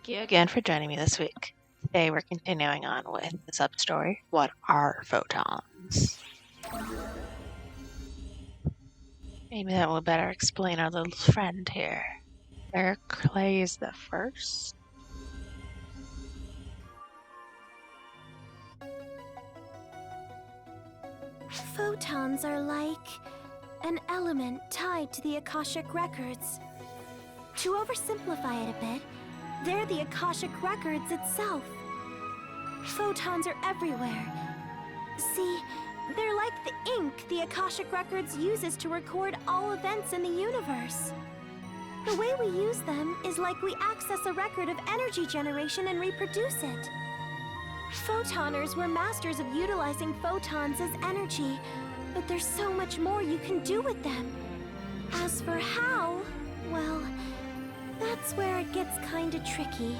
Thank you again for joining me this week. Today we're continuing on with the sub-story, What Are Photons? Maybe that will better explain our little friend here. Claire Plays the first. Photons are like an element tied to the Akashic records. To oversimplify it a bit, they're the Akashic records itself. Photons are everywhere. See, they're like the ink the Akashic records uses to record all events in the universe. The way we use them is like we access a record of energy generation and reproduce it. Photoners were masters of utilizing photons as energy, but there's so much more you can do with them. As for how, well, that's where it gets kinda tricky.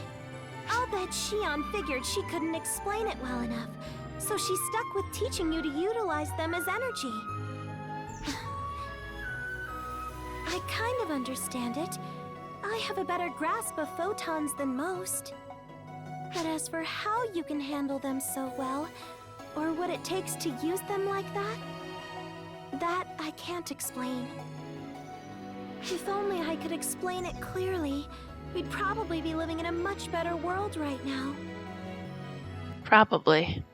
I'll bet Shion figured she couldn't explain it well enough, so she stuck with teaching you to utilize them as energy. I kind of understand it. I have a better grasp of photons than most. But as for how you can handle them so well, or what it takes to use them like that I can't explain. If only I could explain it clearly, we'd probably be living in a much better world right now. Probably.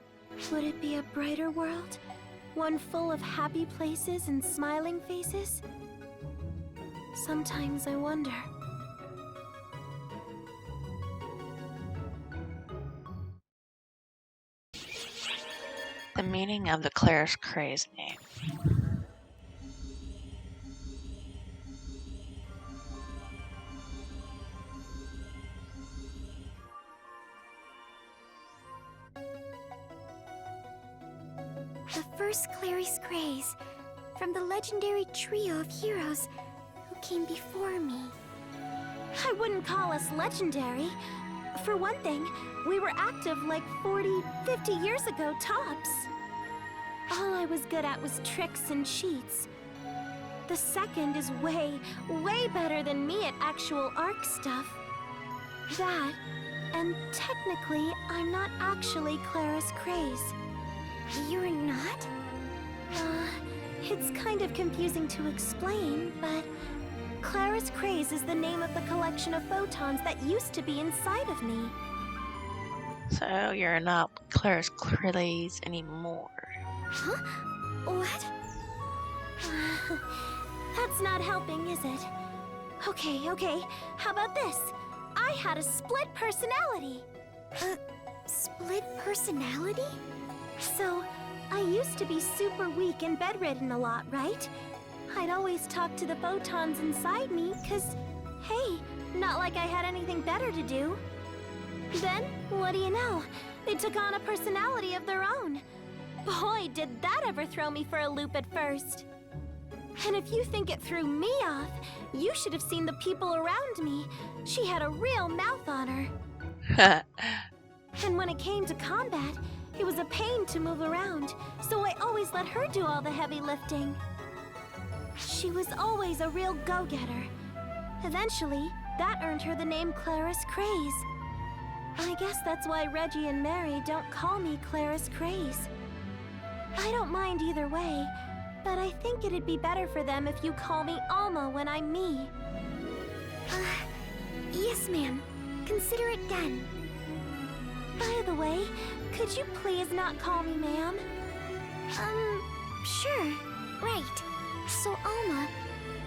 Would it be a brighter world? One full of happy places and smiling faces? Sometimes I wonder. The meaning of the Claire's Craze name. The first Clary's Craze, from the legendary trio of heroes who came before me. I wouldn't call us legendary. For one thing, we were active like 40, 50 years ago tops. All I was good at was tricks and cheats. The second is way, way better than me at actual arc stuff. That, and technically, I'm not actually Clara's Craze. You're not? It's kind of confusing to explain, but Clara's Craze is the name of the collection of photons that used to be inside of me. So you're not Claire's Craze anymore. Huh? What? That's not helping, is it? Okay, how about this? I had a split personality. Split personality? So, I used to be super weak and bedridden a lot, right? I'd always talk to the photons inside me, 'cause, hey, not like I had anything better to do. Then, what do you know? They took on a personality of their own. Boy, did that ever throw me for a loop at first. And if you think it threw me off, you should have seen the people around me. She had a real mouth on her. And when it came to combat, it was a pain to move around, so I always let her do all the heavy lifting. She was always a real go-getter. Eventually, that earned her the name Clara's Craze. I guess that's why Reggie and Mary don't call me Clara's Craze. I don't mind either way, but I think it'd be better for them if you call me Alma when I'm me. Yes, ma'am. Consider it done. By the way, could you please not call me ma'am? Sure. Right. So, Alma,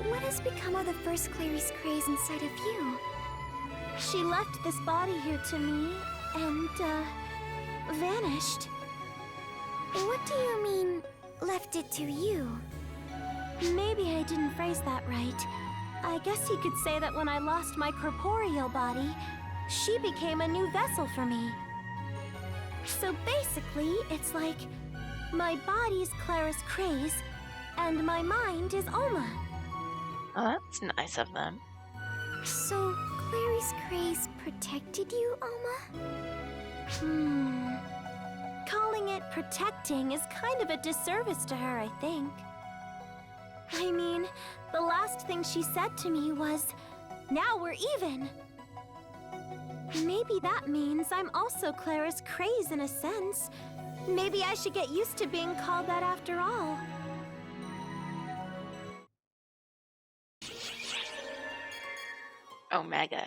what has become of the first Clary's Craze inside of you? She left this body here to me, and, vanished. What do you mean, left it to you? Maybe I didn't phrase that right. I guess you could say that when I lost my corporeal body, she became a new vessel for me. So basically, it's like, my body's Clara's Craze, and my mind is Alma. Oh, that's nice of them. So, Clary's Craze protected you, Alma? Calling it protecting is kind of a disservice to her, I think. I mean, the last thing she said to me was, "Now we're even." Maybe that means I'm also Claris Craze in a sense. Maybe I should get used to being called that after all. Omega.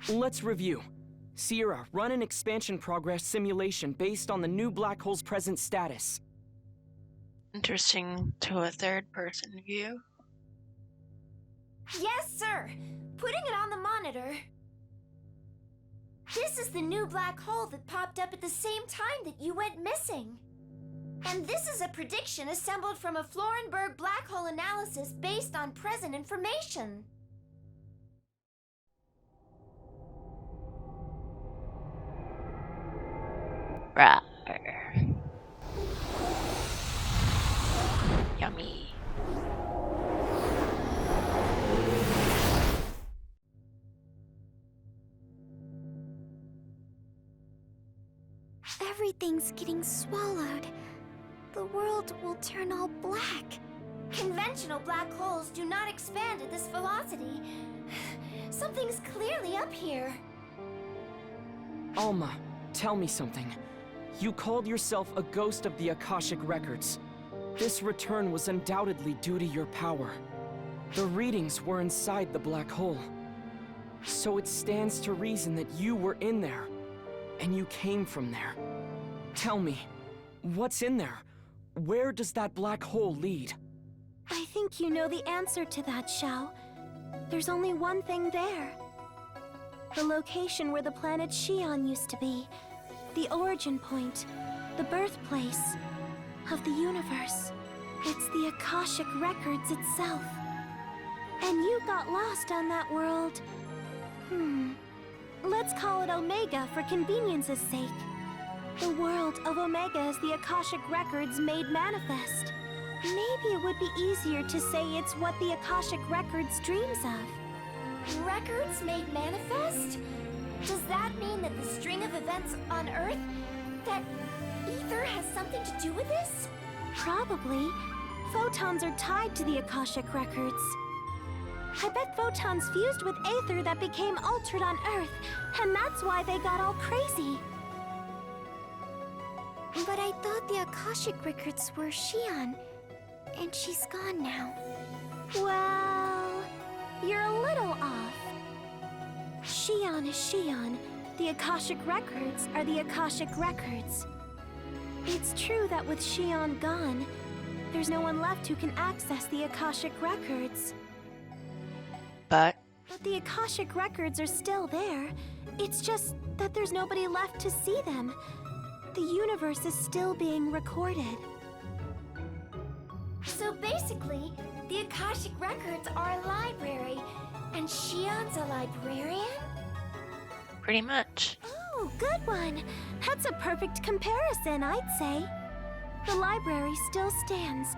Let's review. Sierra, run an expansion progress simulation based on the new black hole's present status. Interesting to a third-person view. Yes, sir! Putting it on the monitor. This is the new black hole that popped up at the same time that you went missing. And this is a prediction assembled from a Florenberg black hole analysis based on present information. Rawr. Yummy. Everything's getting swallowed. The world will turn all black. Conventional black holes do not expand at this velocity. Something's clearly up here. Alma, tell me something. You called yourself a ghost of the Akashic Records. This return was undoubtedly due to your power. The readings were inside the black hole. So it stands to reason that you were in there, and you came from there. Tell me, what's in there? Where does that black hole lead? I think you know the answer to that, Xiao. There's only one thing there. The location where the planet Xion used to be. The origin point. The birthplace of the universe. It's the Akashic Records itself. And you got lost on that world. Let's call it Omega for convenience's sake. The world of Omega is the Akashic Records made manifest. Maybe it would be easier to say it's what the Akashic Records dreams of. Records made manifest? Does that mean that the string of events on Earth, that ether has something to do with this? Probably. Photons are tied to the Akashic Records. I bet photons fused with aether that became altered on Earth, and that's why they got all crazy. But I thought the Akashic Records were Xion, and she's gone now. Well, you're a little off. Xion is Xion. The Akashic Records are the Akashic Records. It's true that with Xion gone, there's no one left who can access the Akashic Records. But But the Akashic Records are still there. It's just that there's nobody left to see them. The universe is still being recorded. So basically, the Akashic Records are a library, and Xion's a librarian? pretty much. Oh, good one. That's a perfect comparison, I'd say. The library still stands,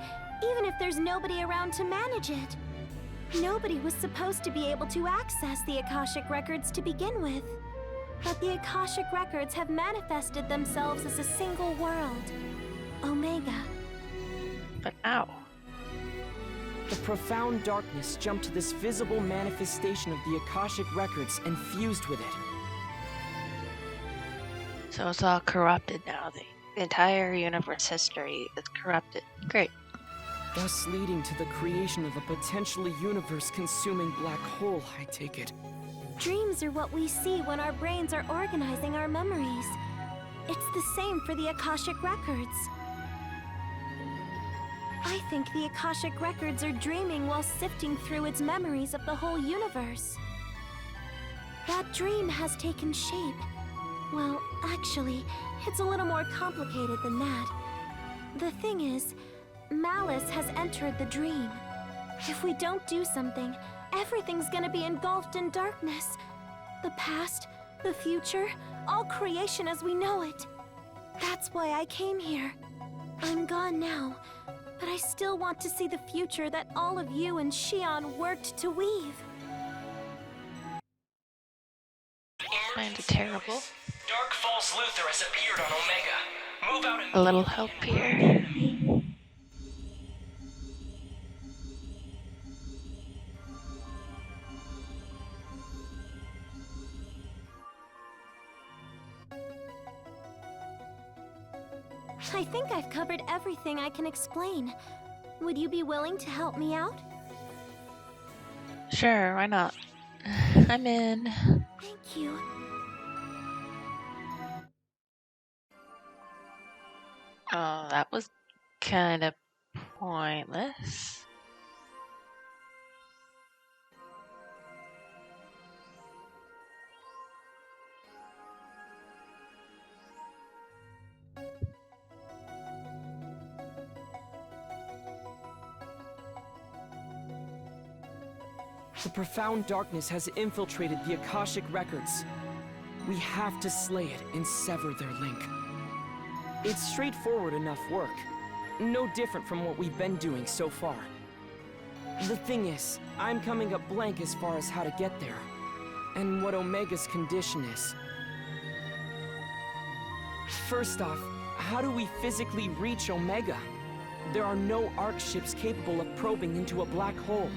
even if there's nobody around to manage it. Nobody was supposed to be able to access the Akashic Records to begin with. But the Akashic Records have manifested themselves as a single world. Omega. But ow. The profound darkness jumped to this visible manifestation of the Akashic Records and fused with it. So it's all corrupted now. The entire universe history is corrupted. Great. Thus leading to the creation of a potentially universe-consuming black hole, I take it. Dreams are what we see when our brains are organizing our memories. It's the same for the Akashic Records. I think the Akashic Records are dreaming while sifting through its memories of the whole universe. That dream has taken shape. Well, actually, it's a little more complicated than that. The thing is, malice has entered the dream. If we don't do something, everything's gonna be engulfed in darkness. The past, the future, all creation as we know it. That's why I came here. I'm gone now, but I still want to see the future that all of you and Shion worked to weave. Kinda terrible. Dark Falls Luther has appeared on Omega. Move out A little help here. I think I've covered everything I can explain. Would you be willing to help me out? Sure, why not? I'm in. Thank you. Oh, that was kind of pointless. The profound darkness has infiltrated the Akashic records. We have to slay it and sever their link. It's straightforward enough work. No different from what we've been doing so far. The thing is, I'm coming up blank as far as how to get there, and what Omega's condition is. First off, how do we physically reach Omega? There are no ARC ships capable of probing into a black hole.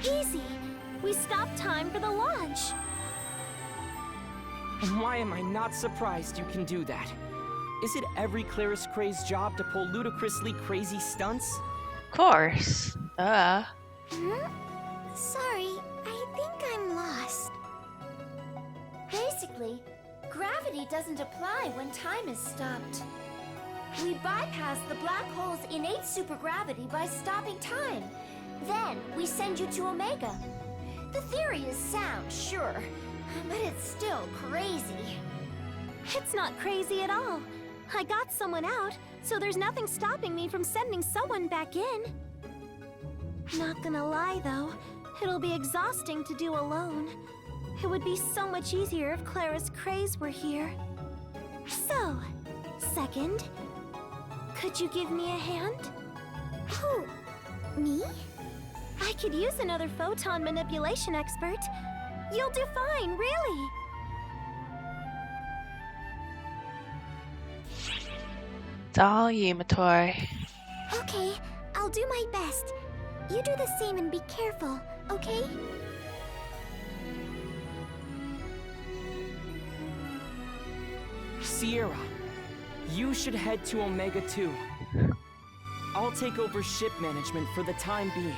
Easy. We stopped time for the launch. And why am I not surprised you can do that? Is it every Claris Craze job to pull ludicrously crazy stunts? Of course. Sorry, I think I'm lost. Basically, gravity doesn't apply when time is stopped. We bypass the black hole's innate supergravity by stopping time. Then we send you to Omega. The theory is sound, sure, but it's still crazy. It's not crazy at all. I got someone out, so there's nothing stopping me from sending someone back in. Not gonna lie, though, it'll be exhausting to do alone. It would be so much easier if Claris Craze were here. So, second, could you give me a hand? Who? Me? I could use another photon manipulation expert. You'll do fine, really. It's all you, Matoi. Okay, I'll do my best. You do the same and be careful, okay? Sierra, you should head to Omega 2. I'll take over ship management for the time being.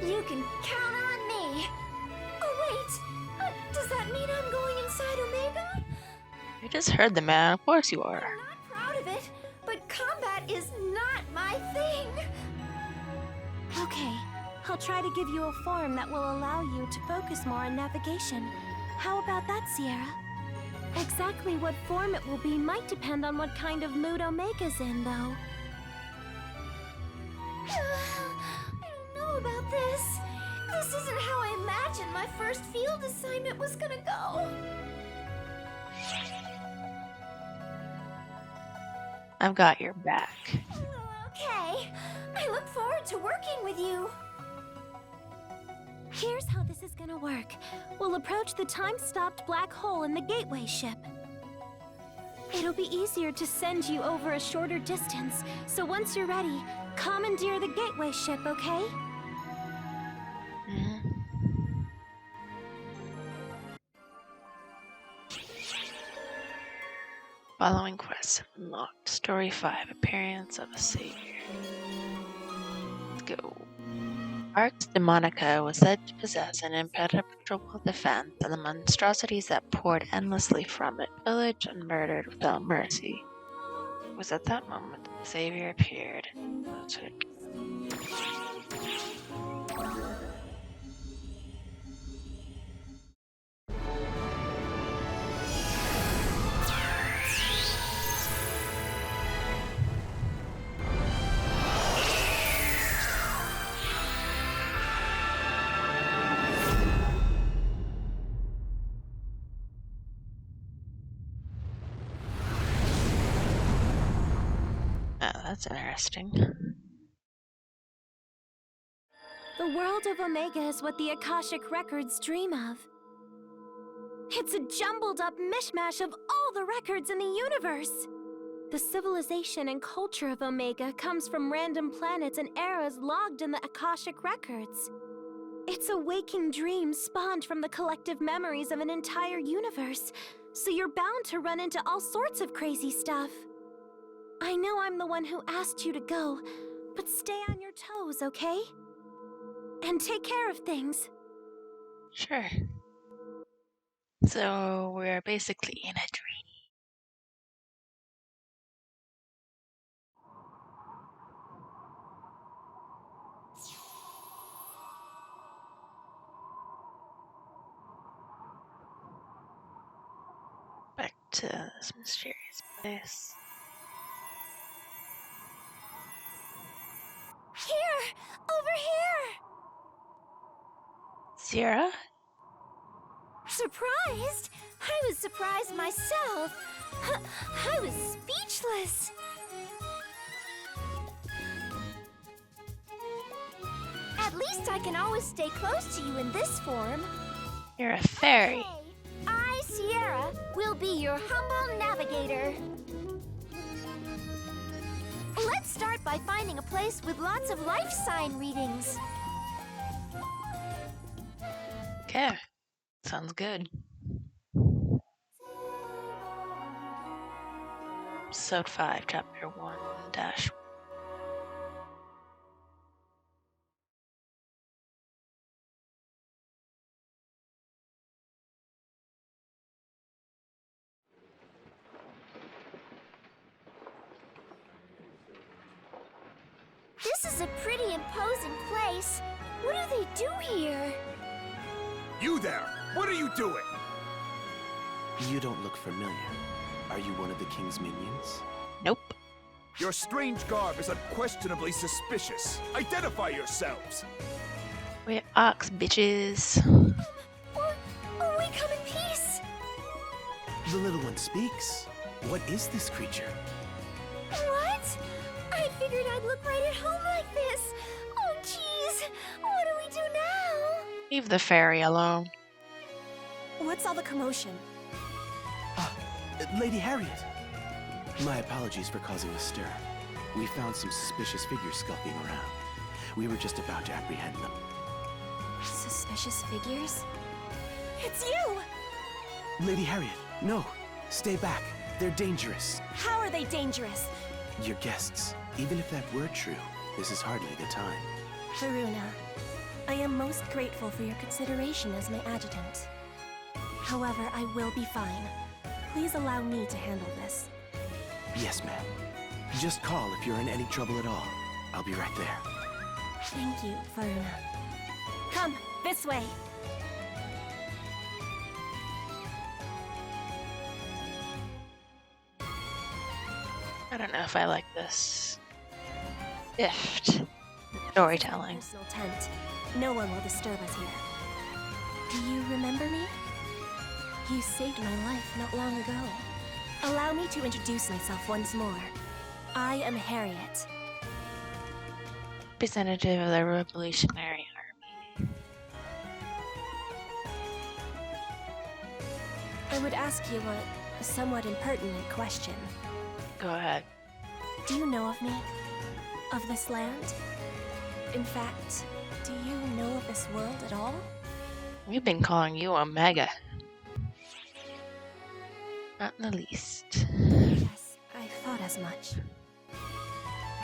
You can count on me. Oh wait, does that mean I'm going inside Omega? You just heard the man. Of course you are. I'm not proud of it, but combat is not my thing. Okay, I'll try to give you a form that will allow you to focus more on navigation. How about that, Sierra? Exactly what form it will be might depend on what kind of mood Omega's in, though. I don't know about this. This isn't how I imagined my first field assignment was gonna go. I've got your back. Okay, I look forward to working with you. Here's how this is gonna work. We'll approach the time-stopped black hole in the gateway ship. It'll be easier to send you over a shorter distance, so once you're ready, commandeer the gateway ship, okay? Following quests unlocked. Story 5. Appearance of a Savior. Let's go. Castrum Demonica was said to possess an impenetrable defense, and the monstrosities that poured endlessly from it pillaged and murdered without mercy. It was at that moment that the Savior appeared. That's interesting. The world of Omega is what the Akashic records dream of. It's a jumbled up mishmash of all the records in the universe. The civilization and culture of Omega comes from random planets and eras logged in the Akashic records. It's a waking dream spawned from the collective memories of an entire universe, so you're bound to run into all sorts of crazy stuff. I know I'm the one who asked you to go, but stay on your toes, okay? And take care of things. Sure. So we're basically in a dream. Back to this mysterious place. Here! Over here! Sierra? Surprised? I was surprised myself. I was speechless. At least I can always stay close to you in this form. You're a fairy. Hey, I, Sierra, will be your humble navigator. Let's start by finding a place with lots of life sign readings. Okay. Sounds good. Episode 5, Chapter 1-. This is a pretty imposing place. What do they do here? You there! What are you doing? You don't look familiar. Are you one of the king's minions? Nope. Your strange garb is unquestionably suspicious. Identify yourselves! We're ox bitches. Or we come in peace. The little one speaks. What is this creature? What? I figured I'd look right at home like this. Oh, jeez. What do we do now? Leave the fairy alone. What's all the commotion? Lady Harriet! My apologies for causing a stir. We found some suspicious figures skulking around. We were just about to apprehend them. Suspicious figures? It's you! Lady Harriet, no! Stay back. They're dangerous. How are they dangerous? Your guests. Even if that were true, this is hardly the time. Varuna, I am most grateful for your consideration as my adjutant. However, I will be fine. Please allow me to handle this. Yes, ma'am. Just call if you're in any trouble at all. I'll be right there. Thank you, Varuna. Come, this way. I don't know if I like this. Gift. Storytelling. Personal tent. No one will disturb us here. Do you remember me? You saved my life not long ago. Allow me to introduce myself once more. I am Harriet. Representative of the Revolutionary Army. I would ask you a somewhat impertinent question. Go ahead. Do you know of me? Of this land? In fact, do you know of this world at all? We've been calling you Omega. Not in the least. Yes, I thought as much.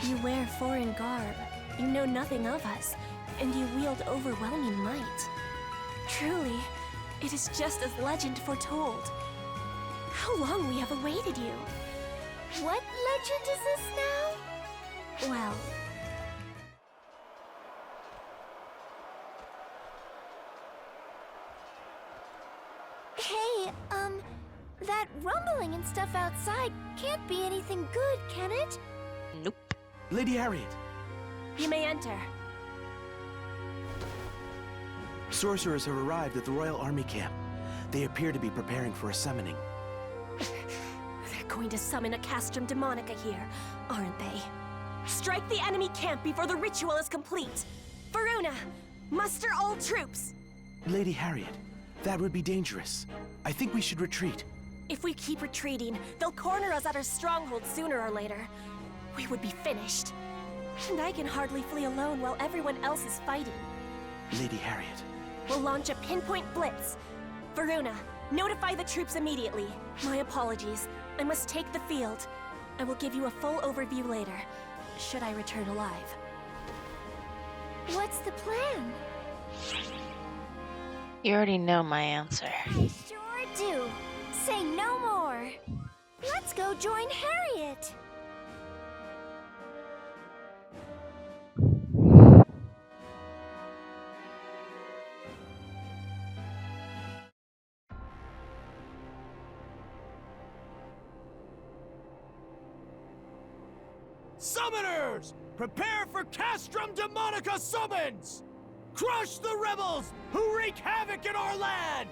You wear foreign garb, you know nothing of us, and you wield overwhelming might. Truly, it is just as legend foretold. How long we have awaited you. What legend is this now? Well, Hey, that rumbling and stuff outside can't be anything good, can it? Nope. Lady Harriet! you may enter. Sorcerers have arrived at the Royal Army camp. They appear to be preparing for a summoning. They're going to summon a Castrum Demonica here, aren't they? strike the enemy camp before the ritual is complete. Varuna, muster all troops. Lady Harriet, that would be dangerous. I think we should retreat. If we keep retreating, they'll corner us at our stronghold sooner or later. We would be finished. And I can hardly flee alone while everyone else is fighting. Lady Harriet. We'll launch a pinpoint blitz. Varuna, notify the troops immediately. My apologies. I must take the field. I will give you a full overview later, should I return alive. What's the plan? You already know my answer. I sure do. Say no more. Let's go join Harriet. Summoners! Prepare for Castrum Demonica summons! Crush the rebels who wreak havoc in our land!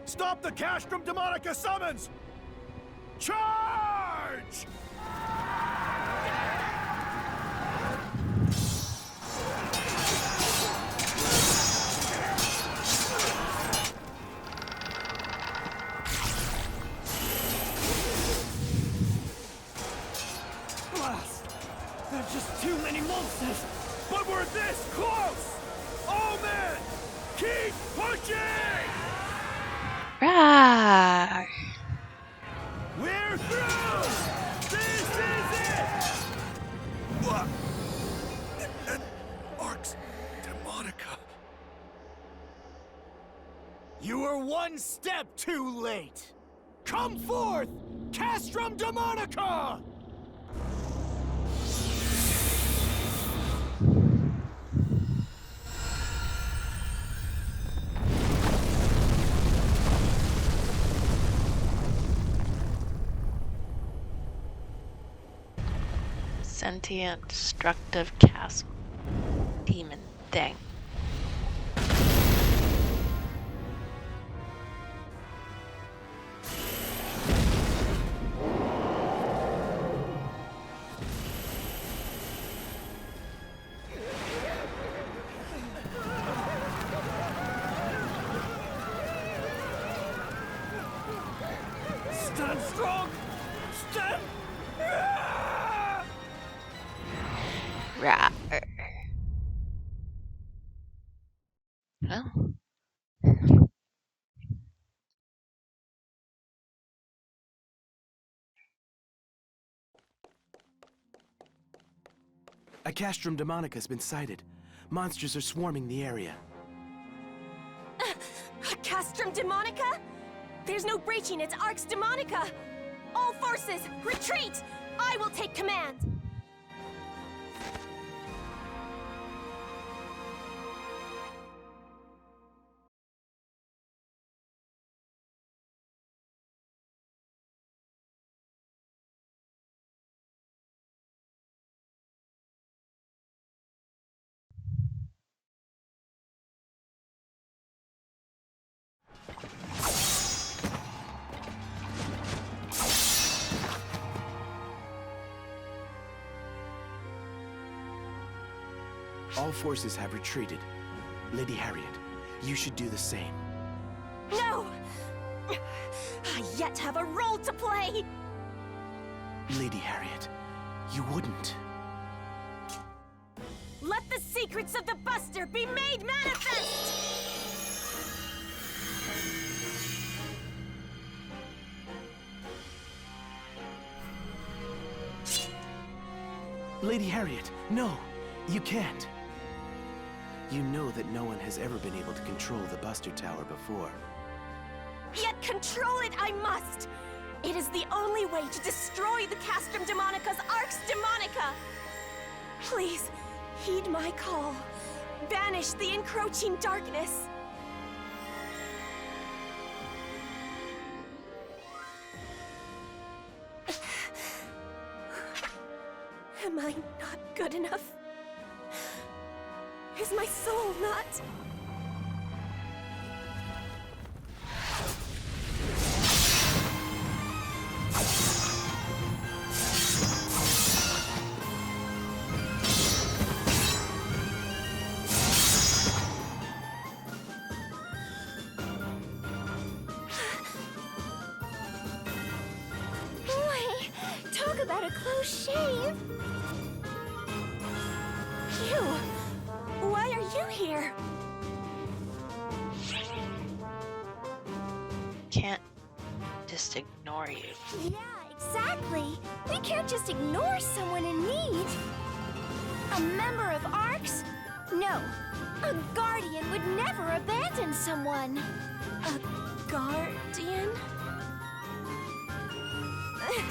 Stop the Castrum Demonica summons! Charge! There's just too many monsters! But we're this close! Oh man! Keep pushing! Rawr! We're through! This is it! What? And Arx Demonica. You were one step too late! Come forth! Castrum Demonica! Sentient, destructive castle. Demon thing. Stand strong! Stand! Rawr. Well, A Castrum Demonica has been sighted. Monsters are swarming the area. Castrum Demonica? There's no breaching its Arx Demonica! All forces, retreat! I will take command! All forces have retreated. Lady Harriet, you should do the same. No! I yet have a role to play! Lady Harriet, you wouldn't. Let the secrets of the Buster be made manifest! Lady Harriet, no, you can't. You know that no one has ever been able to control the Buster Tower before. Yet control it I must! It is the only way to destroy the Castrum Demonica's Arx Demonica! Please, heed my call. Banish the encroaching darkness. Am I not good enough? Is my soul not... Boy, talk about a close shave. You! Why are you here? Can't just ignore you. Yeah, exactly. We can't just ignore someone in need. A member of ARCS? No. A guardian would never abandon someone. A guardian?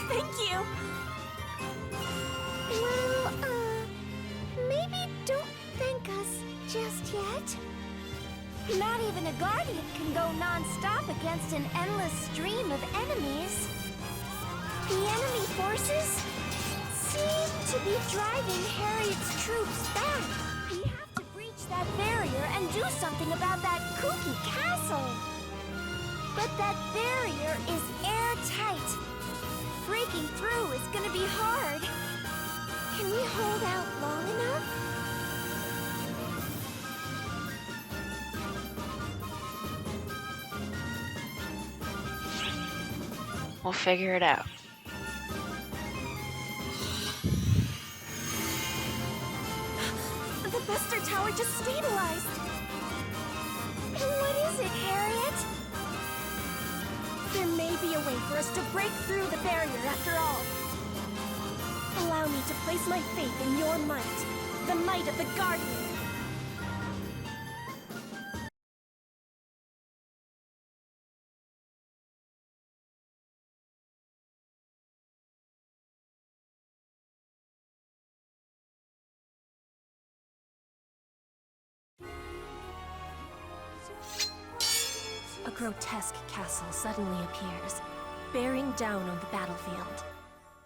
Thank you! Well, maybe don't thank us just yet. Not even a guardian can go non-stop against an endless stream of enemies. The enemy forces seem to be driving Harriet's troops back. We have to breach that barrier and do something about that kooky castle. But that barrier is airtight. Breaking through is gonna be hard. Can we hold out long enough? We'll figure it out. The Buster Tower just stabilized! What is it, Harriet? There may be a way for us to break through the barrier after all. Allow me to place my faith in your might, the might of the Guardian. A grotesque castle suddenly appears, bearing down on the battlefield.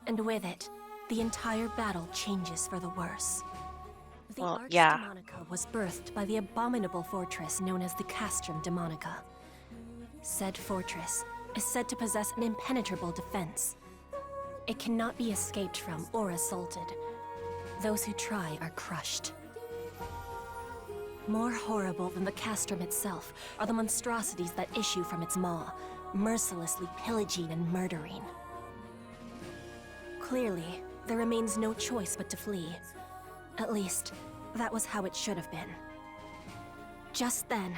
And with it, the entire battle changes for the worse. The Well, Arx yeah. Demonica was birthed by the abominable fortress known as the Castrum Demonica. Said fortress is said to possess an impenetrable defense. It cannot be escaped from or assaulted. Those who try are crushed. More horrible than the castrum itself are the monstrosities that issue from its maw, mercilessly pillaging and murdering. Clearly, there remains no choice but to flee. At least, that was how it should have been. Just then,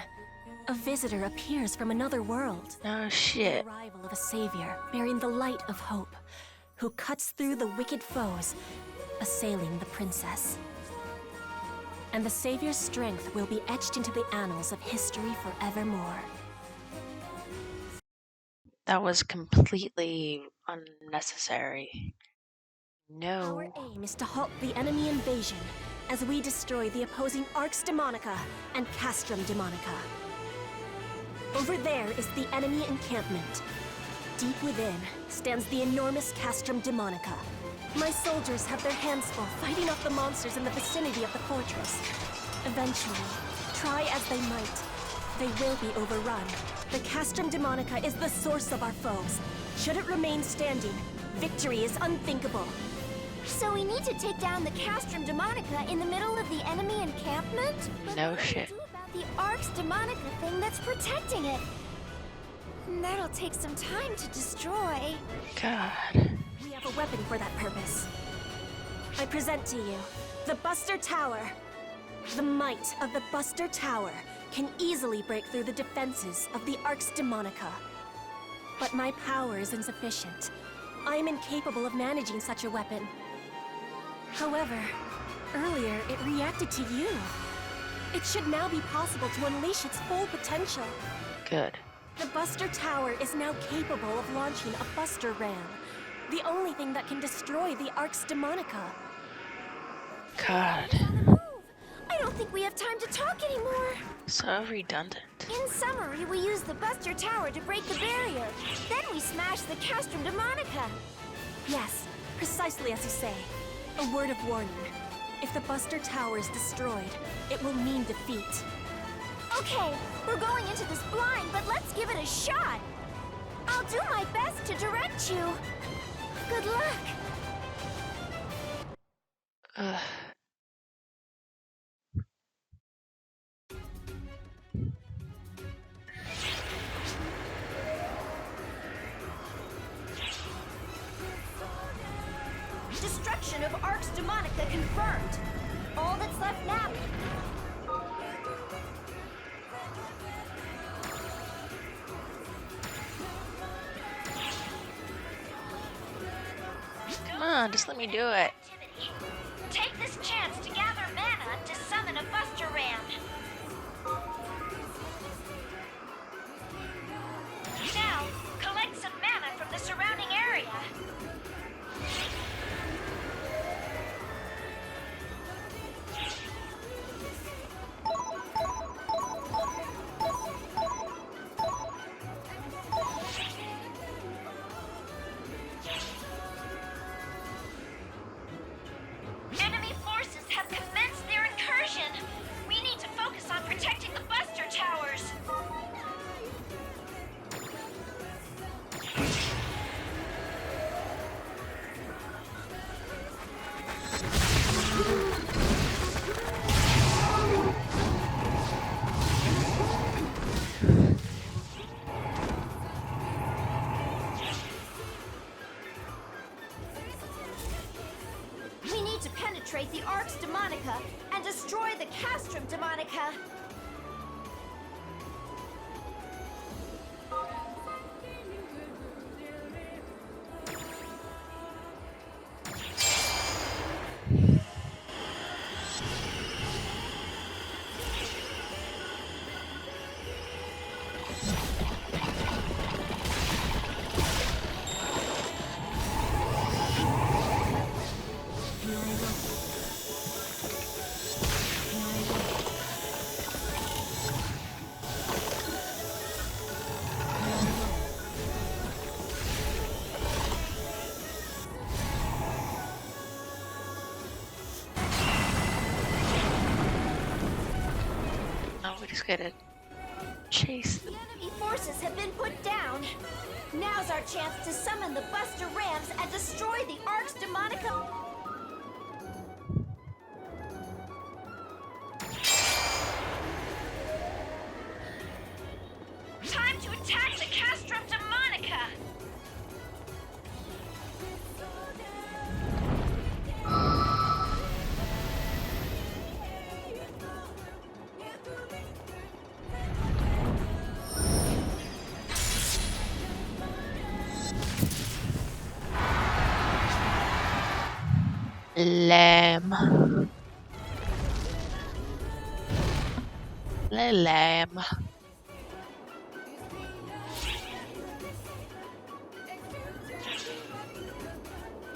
a visitor appears from another world. Oh The shit. arrival of a savior bearing the light of hope, who cuts through the wicked foes, assailing the princess. And the savior's strength will be etched into the annals of history forevermore. That was completely unnecessary. Our No. aim is to halt the enemy invasion as we destroy the opposing Arx Demonica and Castrum Demonica. Over there is the enemy encampment. Deep within stands the enormous Castrum Demonica. My soldiers have their hands full fighting off the monsters in the vicinity of the fortress. Eventually, try as they might, they will be overrun. The Castrum Demonica is the source of our foes. Should it remain standing, victory is unthinkable. So we need to take down the Castrum Demonica in the middle of the enemy encampment? But No what do we shit. do about the Arx Demonica thing that's protecting it? That'll take some time to destroy. God. We have a weapon for that purpose. I present to you the Buster Tower. The might of the Buster Tower can easily break through the defenses of the Arx Demonica. But my power is insufficient. I am incapable of managing such a weapon. However, earlier it reacted to you. It should now be possible to unleash its full potential. Good. The Buster Tower is now capable of launching a Buster Ram, the only thing that can destroy the Arx Demonica. God. Move! I don't think we have time to talk anymore. So redundant. In summary, we use the Buster Tower to break the barrier. Then we smash the Castrum Demonica. Yes, precisely as you say. A word of warning. If the Buster Tower is destroyed, it will mean defeat. Okay, we're going into this blind, but let's give it a shot. I'll do my best to direct you. Good luck. Ugh. Destruction of Arx Demonica confirmed. All that's left now. Come on, just let me do it. Take this chance to gather mana to summon a Buster Ram. Now, collect some mana from the surrounding area. Enemy forces have commenced their incursion. We need to focus on protecting the Buster Towers. We need to penetrate the Arx Demonica and destroy the Castrum Demonica. Oh, we just gotta chase them. Enemy forces have been put down. Now's our chance to summon the Buster Rams and destroy the Arx Demonica. Time to attack the Castrum Demonica. Lamb. Lamb.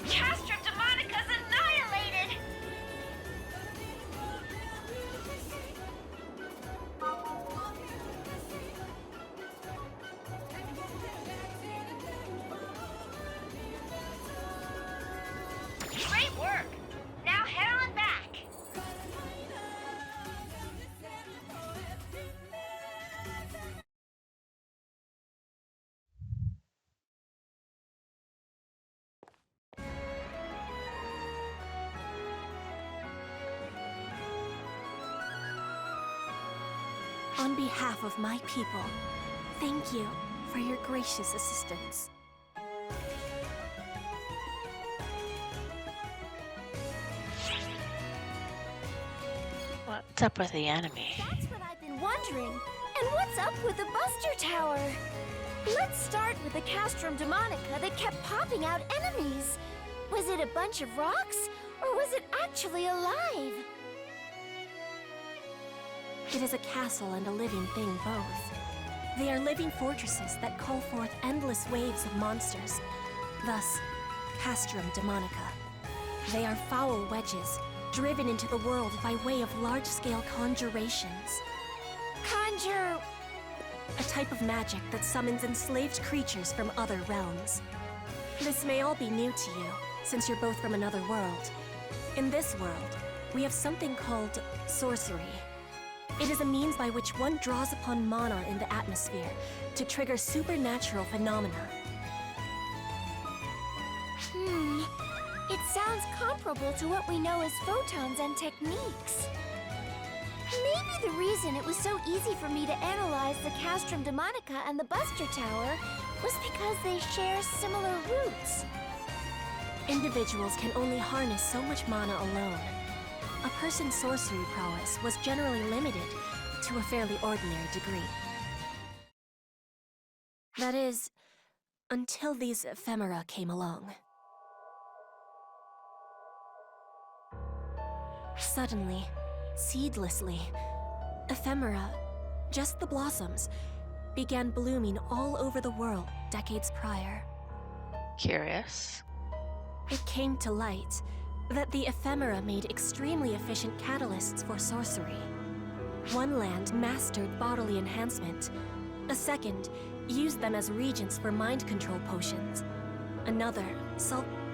Castrum Demonica's annihilated. Great work. Now head on back. On behalf of my people, thank you for your gracious assistance. What's up with the enemy? That's what I've been wondering. And what's up with the Buster Tower? Let's start with the Castrum Demonica that kept popping out enemies. Was it a bunch of rocks, or was it actually alive? It is a castle and a living thing both. They are living fortresses that call forth endless waves of monsters. Thus, Castrum Demonica. They are foul wedges, driven into the world by way of large-scale conjurations. Conjure... A type of magic that summons enslaved creatures from other realms. This may all be new to you, since you're both from another world. In this world, we have something called sorcery. It is a means by which one draws upon mana in the atmosphere to trigger supernatural phenomena. It sounds comparable to what we know as photons and techniques. Maybe the reason it was so easy for me to analyze the Castrum Demonica and the Buster Tower was because they share similar roots. Individuals can only harness so much mana alone. A person's sorcery prowess was generally limited to a fairly ordinary degree. That is, until these ephemera came along. Suddenly, seedlessly, ephemera, just the blossoms, began blooming all over the world decades prior. Curious. It came to light that the ephemera made extremely efficient catalysts for sorcery. One land mastered bodily enhancement. A second used them as regents for mind control potions. Another,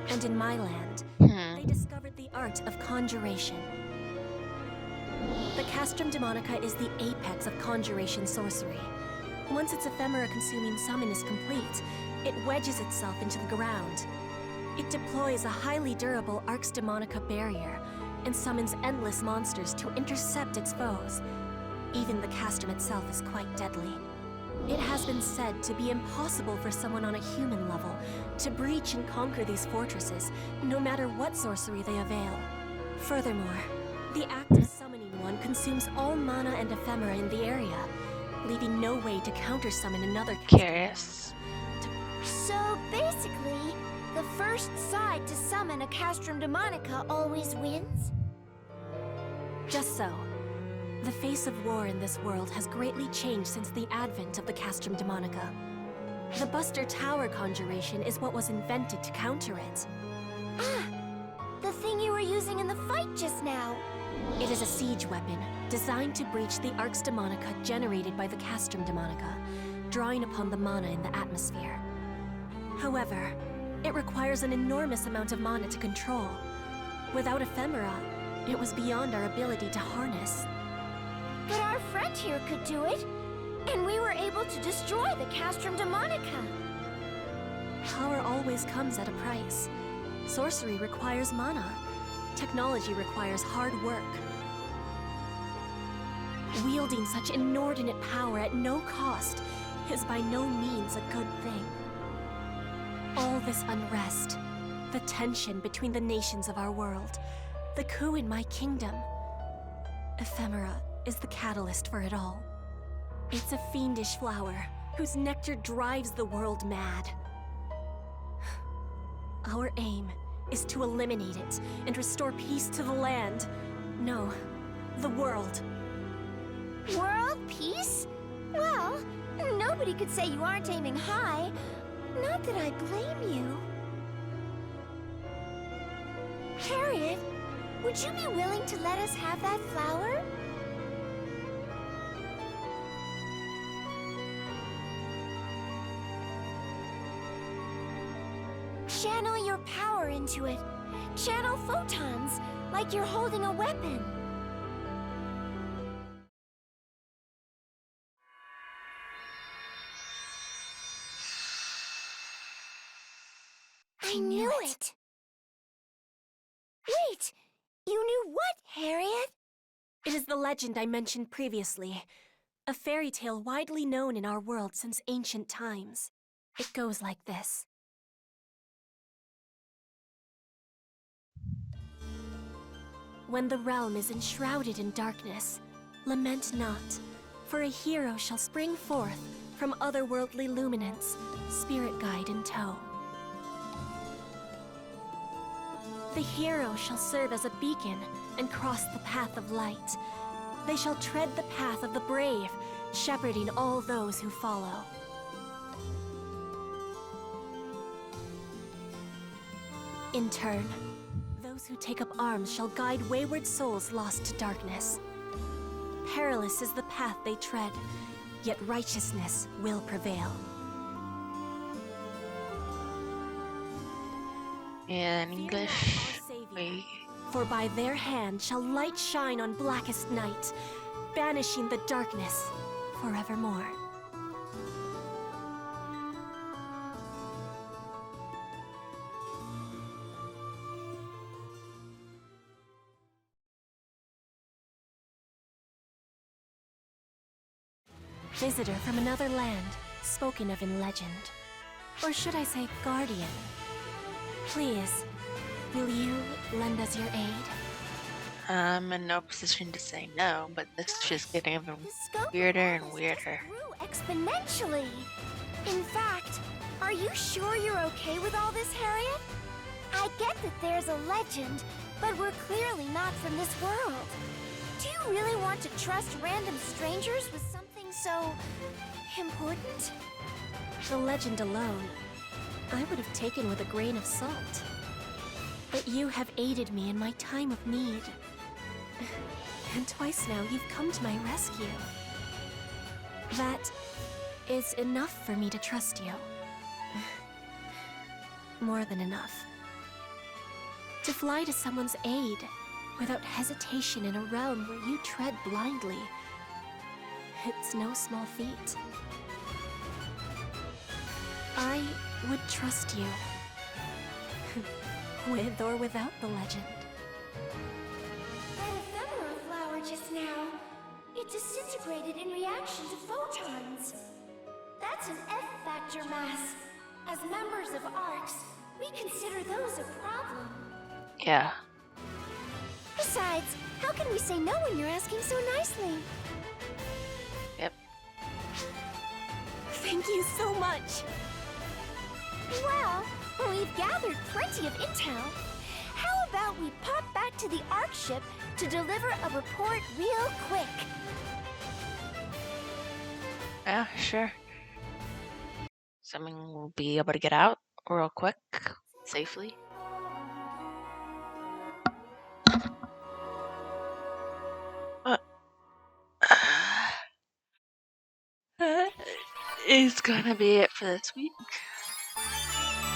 and in my land, they discovered the art of conjuration. The Castrum Demonica is the apex of conjuration sorcery. Once its ephemera-consuming summon is complete, it wedges itself into the ground. It deploys a highly durable Arx Demonica barrier and summons endless monsters to intercept its foes. Even the Castrum itself is quite deadly. It has been said to be impossible for someone on a human level to breach and conquer these fortresses, no matter what sorcery they avail. Furthermore, the act of summoning one consumes all mana and ephemera in the area, leaving no way to counter-summon another Castrum. Curious. So basically, the first side to summon a Castrum Demonica always wins? Just so. The face of war in this world has greatly changed since the advent of the Castrum Demonica. The Buster Tower conjuration is what was invented to counter it. Ah! The thing you were using in the fight just now! It is a siege weapon, designed to breach the Arx Demonica generated by the Castrum Demonica, drawing upon the mana in the atmosphere. However, it requires an enormous amount of mana to control. Without ephemera, it was beyond our ability to harness. But our friend here could do it, and we were able to destroy the Castrum Demonica. Power always comes at a price. Sorcery requires mana. Technology requires hard work. Wielding such inordinate power at no cost is by no means a good thing. All this unrest, the tension between the nations of our world, the coup in my kingdom. Ephemera is the catalyst for it all. It's a fiendish flower whose nectar drives the world mad. Our aim is to eliminate it and restore peace to the land. No, the world. World peace? Well, nobody could say you aren't aiming high. Not that I blame you. Harriet, would you be willing to let us have that flower? Channel your power into it. Channel photons, like you're holding a weapon. I knew it! Wait! You knew what, Harriet? It is the legend I mentioned previously. A fairy tale widely known in our world since ancient times. It goes like this. When the realm is enshrouded in darkness, lament not, for a hero shall spring forth from otherworldly luminance, spirit guide in tow. The hero shall serve as a beacon and cross the path of light. They shall tread the path of the brave, shepherding all those who follow. In turn, those who take up arms shall guide wayward souls lost to darkness. Perilous is the path they tread, yet righteousness will prevail. In English, we For by their hand shall light shine on blackest night, banishing the darkness forevermore. Visitor from another land, spoken of in legend. Or should I say guardian? Please, will you lend us your aid? I'm in no position to say no, but this is just getting even The scope of weirder all and this weirder. just grew exponentially. In fact, are you sure you're okay with all this, Harriet? I get that there's a legend, but we're clearly not from this world. Do you really want to trust random strangers with something so important? The legend alone, I would have taken with a grain of salt. But you have aided me in my time of need. And twice now you've come to my rescue. That is enough for me to trust you. More than enough. To fly to someone's aid without hesitation in a realm where you tread blindly, it's no small feat. I would trust you. With or without the legend. That ephemera flower just now, it disintegrated in reaction to photons. That's an F-factor mass. As members of ARCS, we consider those a problem. Yeah. Besides, how can we say no when you're asking so nicely? Yep. Thank you so much. Well, we've gathered plenty of intel. How about we pop back to the ARC ship to deliver a report real quick? Yeah, sure. Assuming we'll be able to get out real quick, safely. That is gonna be it for this week.